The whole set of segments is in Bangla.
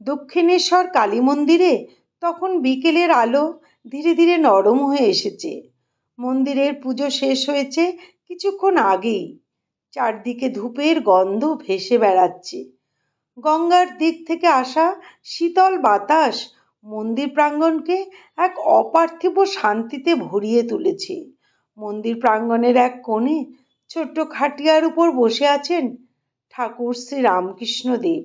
দক্ষিণেশ্বর কালী মন্দিরে তখন বিকেলের আলো ধীরে ধীরে নরম হয়ে এসেছে। মন্দিরের পুজো শেষ হয়েছে কিছুক্ষণ আগেই। চারদিকে ধূপের গন্ধ ভেসে বেড়াচ্ছে। গঙ্গার দিক থেকে আসা শীতল বাতাস মন্দির প্রাঙ্গণকে এক অপার্থিব শান্তিতে ভরিয়ে তুলেছে। মন্দির প্রাঙ্গণের এক কোণে ছোট্ট খাটিয়ার উপর বসে আছেন ঠাকুর শ্রী রামকৃষ্ণ দেব।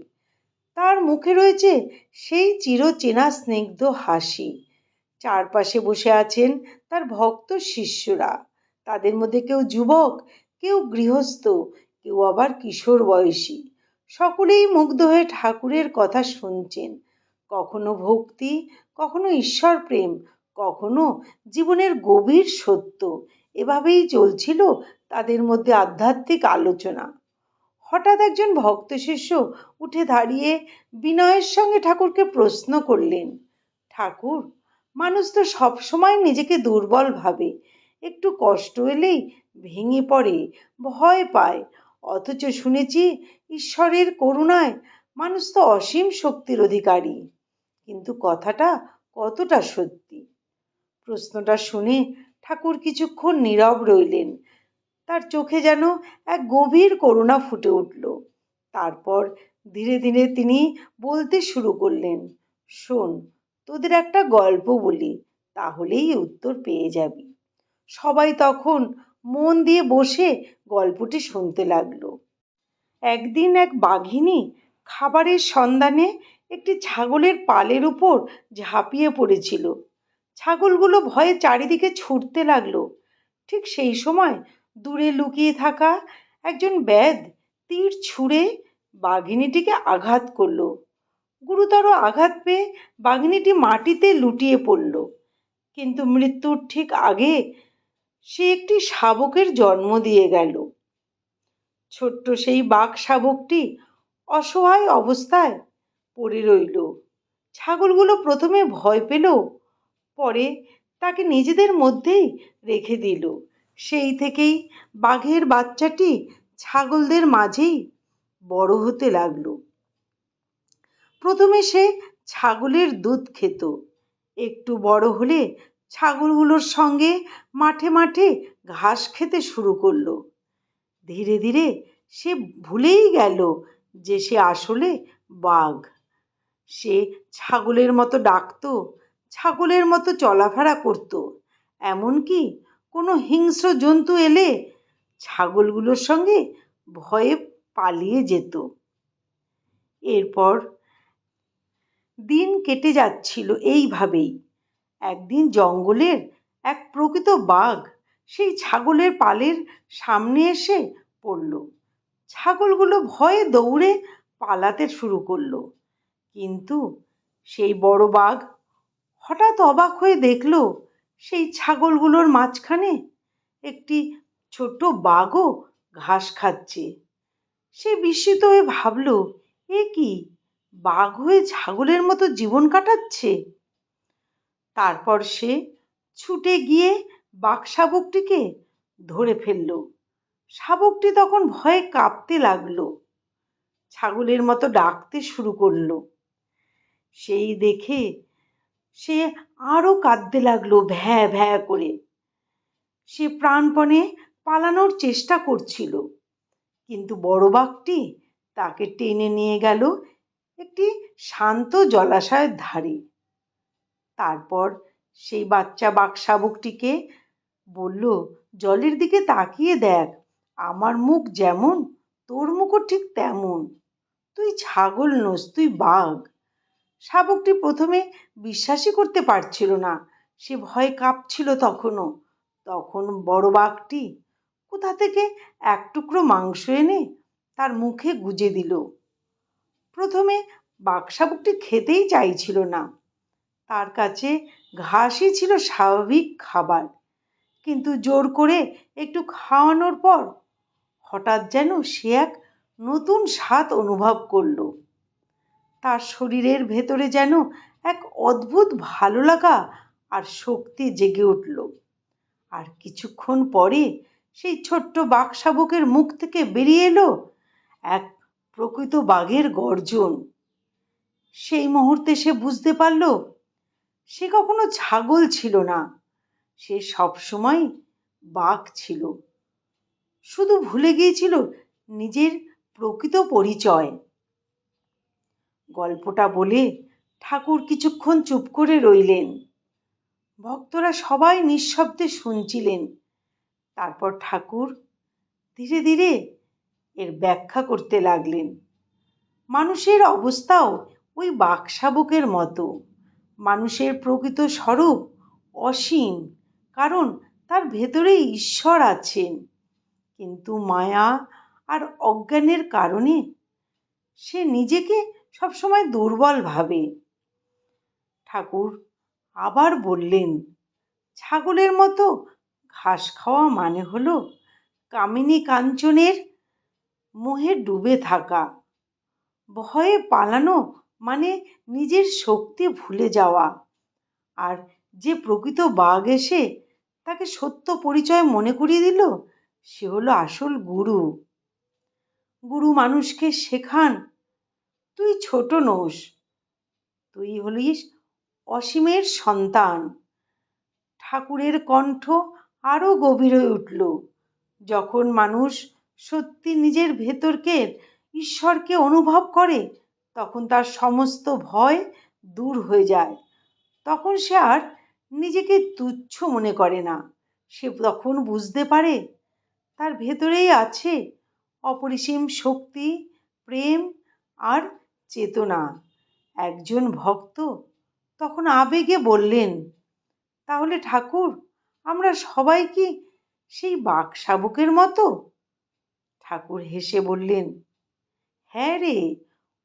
তার মুখে রয়েছে সেই চিরচেনা স্নিগ্ধ হাসি। চারপাশে বসে আছেন তার ভক্ত শিষ্যরা। তাদের মধ্যে কেউ যুবক, কেউ গৃহস্থ, কেউ আবার কিশোর বয়সী। সকলেই মুগ্ধ হয়ে ঠাকুরের কথা শুনছেন। কখনো ভক্তি, কখনো ঈশ্বর প্রেম, কখনো জীবনের গভীর সত্য। এভাবেই চলছিল তাদের মধ্যে আধ্যাত্মিক আলোচনা। হঠাৎ একজন ভক্ত শিষ্য উঠে দাঁড়িয়ে বিনয়ের সঙ্গে ঠাকুরকে প্রশ্ন করলেন, ঠাকুর, মানুষ তো সবসময় নিজেকে দুর্বল ভাবে, একটু কষ্ট এলেই ভেঙে পড়ে, ভয় পায়, অথচ শুনেছি ঈশ্বরের করুণায় মানুষ তো অসীম শক্তির অধিকারী। কিন্তু কথাটা কতটা সত্যি? প্রশ্নটা শুনে ঠাকুর কিছুক্ষণ নীরব রইলেন। তার চোখে যেন এক গভীর করুণা ফুটে উঠল। তারপর ধীরে ধীরে তিনি বলতে শুরু করলেন, শোন, তোদের একটা গল্প বলি, তাহলেই উত্তর পেয়ে যাবি। সবাই তখন মন দিয়ে বসে গল্পটি শুনতে লাগলো। একদিন এক বাঘিনী খাবারের সন্ধানে একটি ছাগলের পালের উপর ঝাঁপিয়ে পড়েছিল। ছাগলগুলো ভয়ে চারিদিকে ছুটতে লাগলো। ঠিক সেই সময় দূরে লুকিয়ে থাকা একজন ব্যাধ তীর ছুঁড়ে বাঘিনীটিকে আঘাত করলো। গুরুতর আঘাত পেয়ে বাঘিনীটি মাটিতে লুটিয়ে পড়ল। কিন্তু মৃত্যুর ঠিক আগে সে একটি শাবকের জন্ম দিয়ে গেল। ছোট্ট সেই বাঘ শাবকটি অসহায় অবস্থায় পড়ে রইল। ছাগলগুলো প্রথমে ভয় পেল, পরে তাকে নিজেদের মধ্যেই রেখে দিল। সেই থেকেই বাঘের বাচ্চাটি ছাগলদের মাঝেই বড় হতে লাগলো। প্রথমে সে ছাগলের দুধ খেত। একটু বড় হলে ছাগলগুলোর সঙ্গে মাঠে মাঠে ঘাস খেতে শুরু করলো। ধীরে ধীরে সে ভুলেই গেল যে সে আসলে বাঘ। সে ছাগলের মতো ডাকতো, ছাগলের মতো চলাফেরা করত। এমনকি কোনো হিংস্র জন্তু এলে ছাগলগুলোর সঙ্গে ভয়ে পালিয়ে যেত। এরপর দিন কেটে যাচ্ছিল এইভাবেই। একদিন জঙ্গলের এক প্রকৃত বাঘ সেই ছাগলের পালের সামনে এসে পড়ল। ছাগলগুলো ভয়ে দৌড়ে পালাতে শুরু করলো। কিন্তু সেই বড় বাঘ হঠাৎ অবাক হয়ে দেখল সেই ছাগলগুলোর মাঝখানে একটি ছোট্ট বাঘও ঘাস খাচ্ছে। সে বিস্মিত হয়ে ভাবল, এ কি, বাঘ হয়ে ছাগলের মতো জীবন কাটাচ্ছে। তারপর সে ছুটে গিয়ে বাঘ শাবকটিকে ধরে ফেলল। শাবকটি তখন ভয়ে কাঁপতে লাগলো, ছাগলের মতো ডাকতে শুরু করলো। সেই দেখে সে আরো কাঁদতে লাগলো, ভ্যাঁ ভ্যাঁ করে। সে প্রাণপণে পালানোর চেষ্টা করছিল, কিন্তু বড় বাঘটি তাকে টেনে নিয়ে গেল একটি শান্ত জলাশয়ের ধারে। তারপর সেই বাচ্চা বাঘ শাবকটিকে বলল, জলের দিকে তাকিয়ে দেখ, আমার মুখ যেমন তোর মুখও ঠিক তেমন। তুই ছাগল নোস, তুই বাঘ। শাবকটি প্রথমে বিশ্বাসই করতে পারছিল না। সে ভয়ে কাঁপছিল তখনও। তখন বড় বাঘটি কোথা থেকে এক টুকরো মাংস এনে তার মুখে গুজে দিল। প্রথমে বাঘ শাবকটি খেতেই চাইছিল না। তার কাছে ঘাসই ছিল স্বাভাবিক খাবার। কিন্তু জোর করে একটু খাওয়ানোর পর হঠাৎ যেন সে এক নতুন স্বাদ অনুভব করলো। তার শরীরের ভেতরে যেন এক অদ্ভুত ভালো লাগা আর শক্তি জেগে উঠল। আর কিছুক্ষণ পরে সেই ছোট্ট বাঘ শাবকের মুখ থেকে বেরিয়ে এলো এক প্রকৃত বাঘের গর্জন। সেই মুহূর্তে সে বুঝতে পারল সে কখনো ছাগল ছিল না, সে সবসময় বাঘ ছিল। শুধু ভুলে গিয়েছিল নিজের প্রকৃত পরিচয়। গল্পটা বলে ঠাকুর কিছুক্ষণ চুপ করে রইলেন। ভক্তরা সবাই নিঃশব্দে শুনছিলেন। তারপর ঠাকুর ধীরে ধীরে এর ব্যাখ্যা করতে লাগলেন। মানুষের অবস্থাও ওই বাকশাবকের মতো। মানুষের প্রকৃত স্বরূপ অসীম, কারণ তার ভেতরে ঈশ্বর আছেন। কিন্তু মায়া আর অজ্ঞানের কারণে সে নিজেকে সবসময় দুর্বল ভাবে। ঠাকুর আবার বললেন, ছাগলের মতো ঘাস খাওয়া মানে হলো কামিনী কাঞ্চনের মোহে ডুবে থাকা। ভয়ে পালানো মানে নিজের শক্তি ভুলে যাওয়া। আর যে প্রকৃত বাঘ এসে তাকে সত্য পরিচয় মনে করিয়ে দিল, সে হলো আসল গুরু। গুরু মানুষকে শেখান, তুই ছোট নোস, তুই হলিস অসীমের সন্তান। ঠাকুরের কণ্ঠ আরো গভীর হয়ে উঠল। যখন মানুষ সত্যি নিজের ভেতরকে ঈশ্বরকে অনুভব করে, তখন তার সমস্ত ভয় দূর হয়ে যায়। তখন সে আর নিজেকে তুচ্ছ মনে করে না। সে তখন বুঝতে পারে তার ভেতরেই আছে অপরিসীম শক্তি, প্রেম আর চেতনা। একজন ভক্ত তখন আবেগে বললেন, তাহলে ঠাকুর, আমরা সবাই কি সেই বাকশাবকের মতো? ঠাকুর হেসে বললেন, হ্যাঁ রে,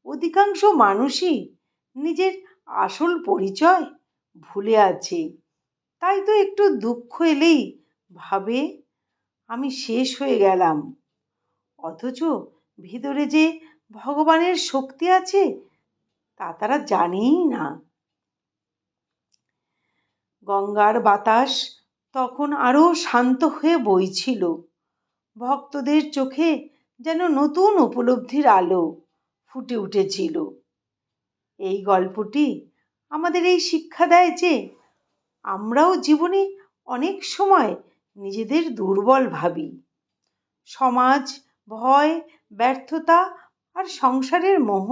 অধিকাংশ মানুষই নিজের আসল পরিচয় ভুলে আছে। তাই তো একটু দুঃখ এলেই ভাবে আমি শেষ হয়ে গেলাম। অথচ ভিতরে যে ভগবানের শক্তি আছে তা তারা জানেই না। গঙ্গার বাতাস তখন আরো শান্ত হয়ে বইছিল। ভক্তদের চোখে যেন নতুন উপলব্ধির আলো ফুটে উঠেছিল। এই গল্পটি আমাদের এই শিক্ষা দেয় যে আমরাও জীবনে অনেক সময় নিজেদের দুর্বল ভাবি। সমাজ, ভয়, ব্যর্থতা আর সংসারের মোহ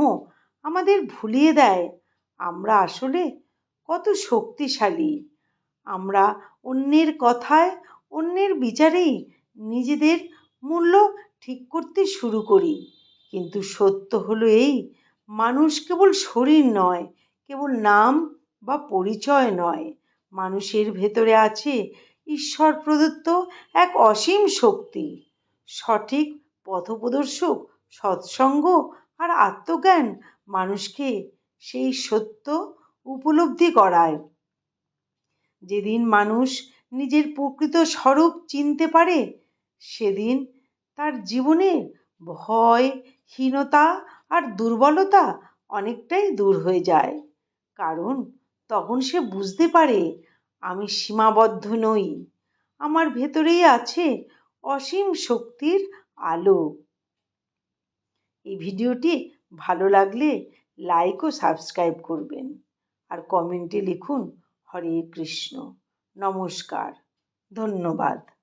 আমাদের ভুলিয়ে দেয় আমরা আসলে কত শক্তিশালী। আমরা অন্যের কথায়, অন্যের বিচারেই নিজেদের মূল্য ঠিক করতে শুরু করি। কিন্তু সত্য হলো এই, মানুষ কেবল শরীর নয়, কেবল নাম বা পরিচয় নয়। মানুষের ভেতরে আছে ঈশ্বর প্রদত্ত এক অসীম শক্তি। সঠিক পথপ্রদর্শক, সৎসঙ্গ আর আত্মজ্ঞান মানুষকে সেই সত্য উপলব্ধি করায়। যেদিন মানুষ নিজের প্রকৃত স্বরূপ চিনতে পারে, সেদিন তার জীবনের ভয়, হীনতা আর দুর্বলতা অনেকটাই দূর হয়ে যায়। কারণ তখন সে বুঝতে পারে আমি সীমাবদ্ধ নই, আমার ভেতরেই আছে অসীম শক্তির আলো। এই ভিডিওটি ভালো লাগলে লাইক ও সাবস্ক্রাইব করবেন আর কমেন্টে লিখুন হরে কৃষ্ণ। নমস্কার, ধন্যবাদ।